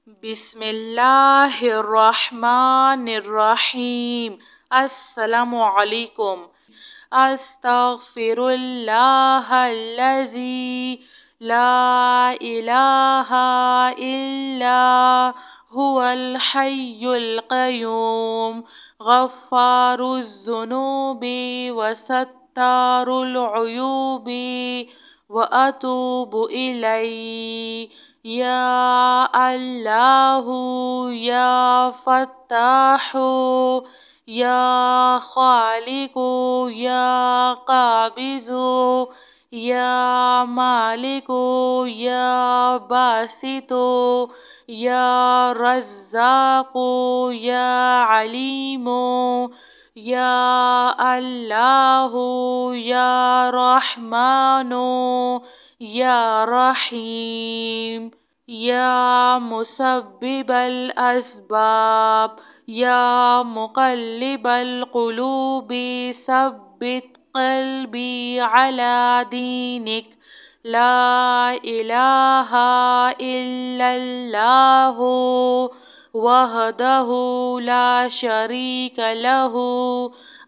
بسم اللہ الرحمن الرحیم۔ السلام علیکم۔ استغفر اللہ الذی لا الہ الا هو الحی القیوم غفار الذنوب وستار العیوب واتوب الیہ۔ یا اللہ یا فتاح یا خالق یا قابض یا مالک یا باسط یا رزاق یا علیم یا اللہ یا رحمن یا رحیم۔ یا مسبب الاسباب یا مقلب القلوب ثبت قلبی علی دینک۔ لا الہ الا اللہ وحدہ لا شریک لہ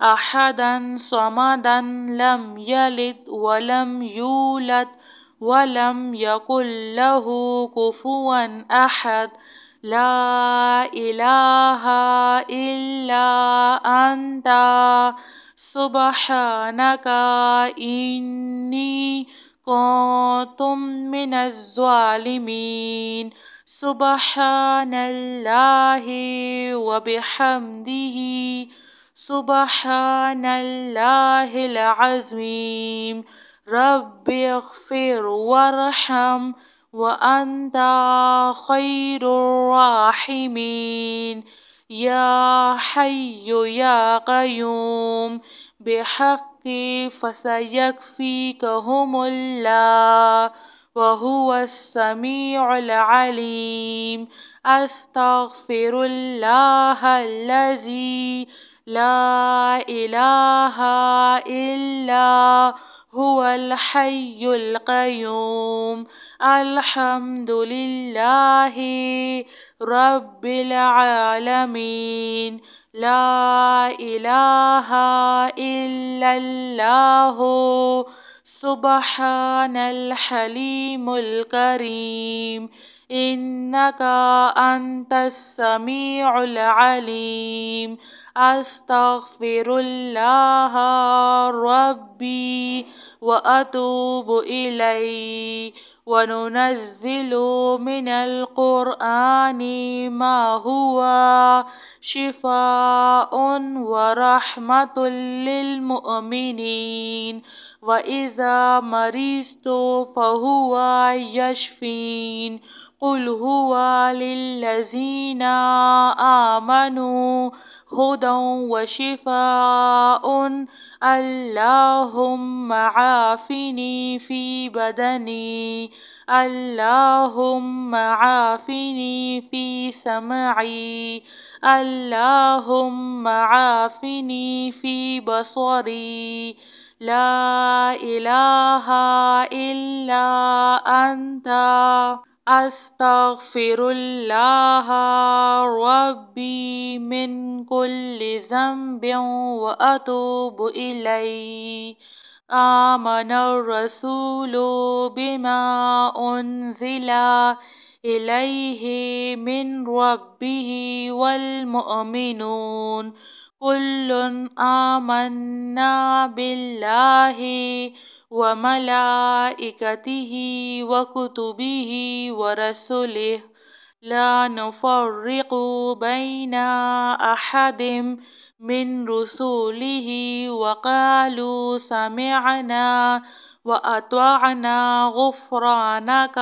احدا صمدا لم یلد ولم یولد ولم یکن لہ کفوا احد۔ لا الہ الا انت سبحانک انی کنت من الظالمین۔ سبحان اللہ وبحمدہ سبحان اللہ العظیم۔ رب اغفر وارحم وانت خیر الراحمین۔ یا حی یا قیوم بحق فسیکفیکہم اللہ وہو السمیع العلیم۔ استغفر اللہ الذی لا الہ الا هو الحی القیوم۔ الحمد للہ رب العالمین۔ لا الہ الا اللہ سبحان الحلیم الکریم۔ انک انت السمیع العلیم۔ استغفر اللہ ربی واتوب الیہ۔ وننزل من القرآن ما هو شفاء ورحمة للمؤمنين وإذا مرضت فهو يشفين۔ قل هو للذين آمنوا هدى وشفاء۔ اللهم عافني في بدني اللهم عافني في سمعي اللهم عافني في بصري۔ لا إله إلا أنت استغفر اللہ ربی من کل ذنب واتوب الیہ۔ آمن الرسول بما انزل الیہ من ربہ والمؤمنون کل آمنا باللہ وملائکتہ وکتبہ ورسلہ لا نفرق بین احد من رسلہ وقالوا سمعنا وأطعنا غفرانك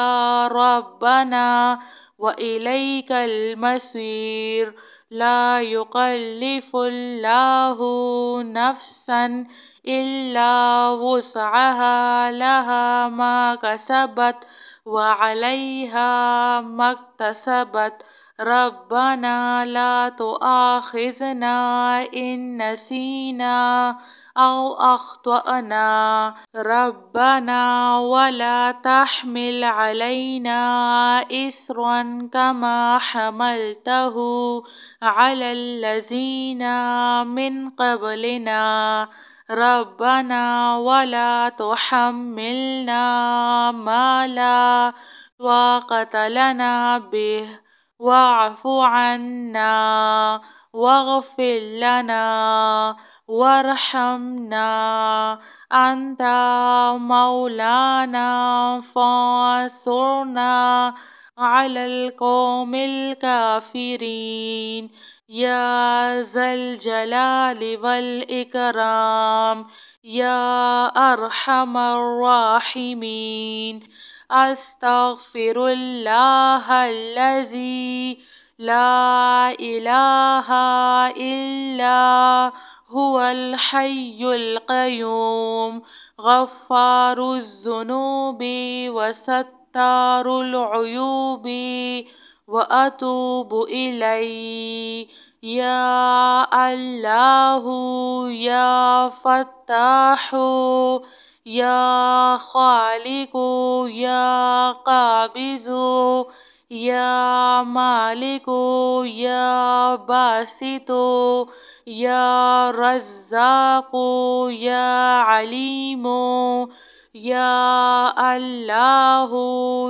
ربنا وإليك المصير۔ لا يكلف الله نفسا إلا وسعها لها ما كسبت وعليها ما اكتسبت ربنا لا تؤاخذنا إن نسينا أو أخطأنا ربنا ولا تحمل علينا إصرا كما حملته على الذين من قبلنا ربنا ولا تحملنا ما لا طاقة لنا به واعف عنا واغفر لنا وارحمنا أنت مولانا فانصرنا على القوم الكافرين يا ذا الجلال والإكرام يا أرحم الراحمين أستغفر الله الذي لا إله إلا هو الحي القيوم غفار الذنوب وستار العيوب وأتوب إليه يا الله يا فتاح يا خالق يا قابض يا مالك يا باسط يا رزاق يا عليم يا الله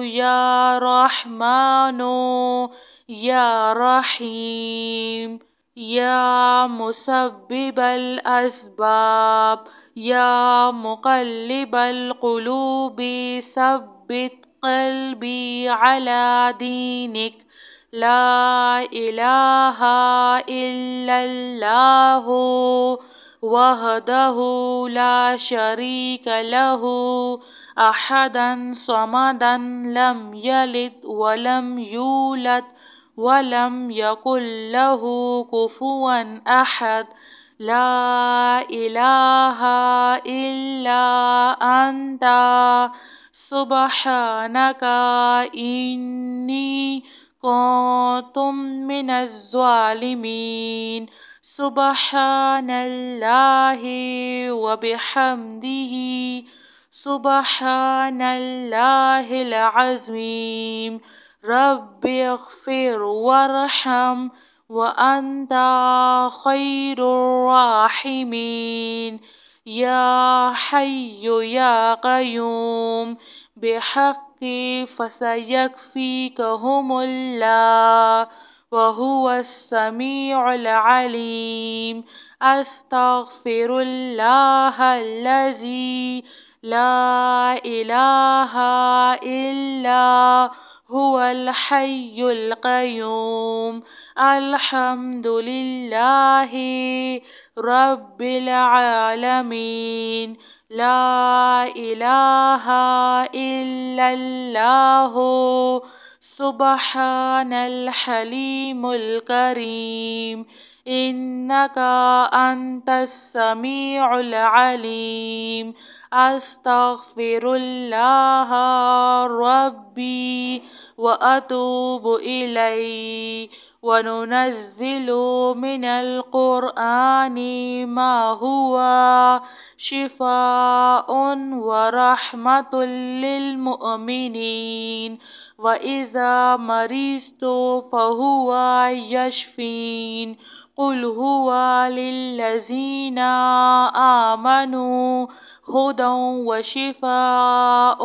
يا رحمن يا رحيم يا مسبب الأسباب يا مقلب القلوب ثبت قلبي على دينك لا إله إلا الله وحده لا شريك له أحدا صمدا لم يلد ولم يولد ولم يكن له كفوا أحد لا إله إلا أنت سبحانك إني كنت من الظالمين سبحان الله وبحمده سبحان الله العظيم رب اغفر وارحم وأنت خير الراحمين يا حي يا قيوم بحق فسيكفيكهم الله وهو السميع العليم أستغفر الله الذي لا إله إلا هو الحي القيوم الحمد لله رب العالمين لا إله إلا الله سبحان الحليم الكريم إنك أنت السميع العليم أستغفر الله ربي وأتوب إليه وننزل من القرآن ما هو شفاء ورحمة للمؤمنين وإذا مرضت فهو يشفين قل هو للذين آمنوا هدى وشفاء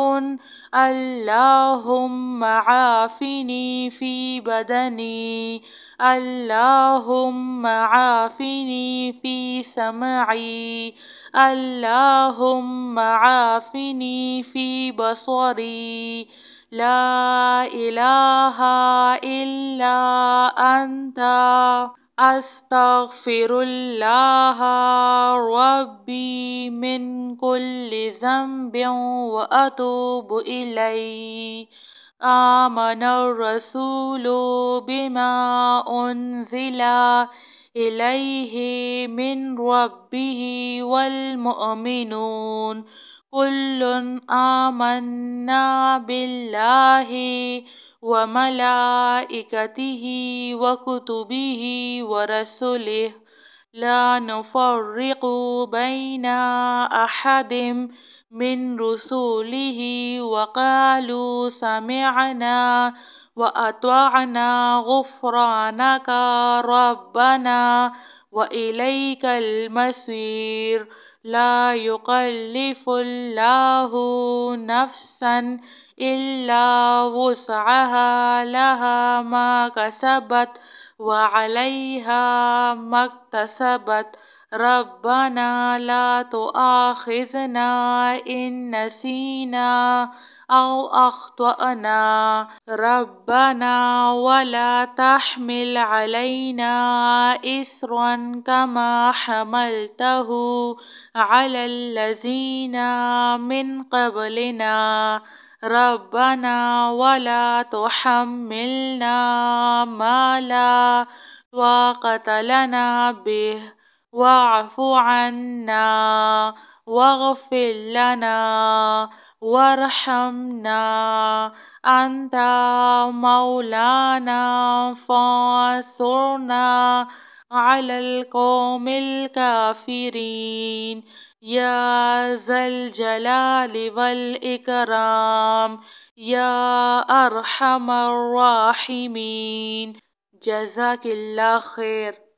اللهم عافني في بدني اللهم عافني في سمعي اللهم عافني في بصري لا إله إلا أنت أستغفر الله ربي من كل ذنب وأتوب إليه آمن الرسول بما أنزل إليه من ربه والمؤمنون كل آمنا بالله وملائكته وكتبه ورسله لا نفرق بين أحد من رسله وقالوا سمعنا وأطعنا غفرانك ربنا وإليك المصير لا يكلف الله نفسا إلا وسعها لها ما كسبت وعليها ما اكتسبت ربنا لا تؤاخذنا إن نسينا أو أخطأنا ربنا ولا تحمل علينا إصرا كما حملته على الذين من قبلنا ربنا ولا تحملنا ما لا طاقة لنا به واعف عنا واغفر لنا وارحمنا أنت مولانا فانصرنا على القوم الكافرين يا ذا الجلال والإكرام يا أرحم الراحمين جزاك الله خير.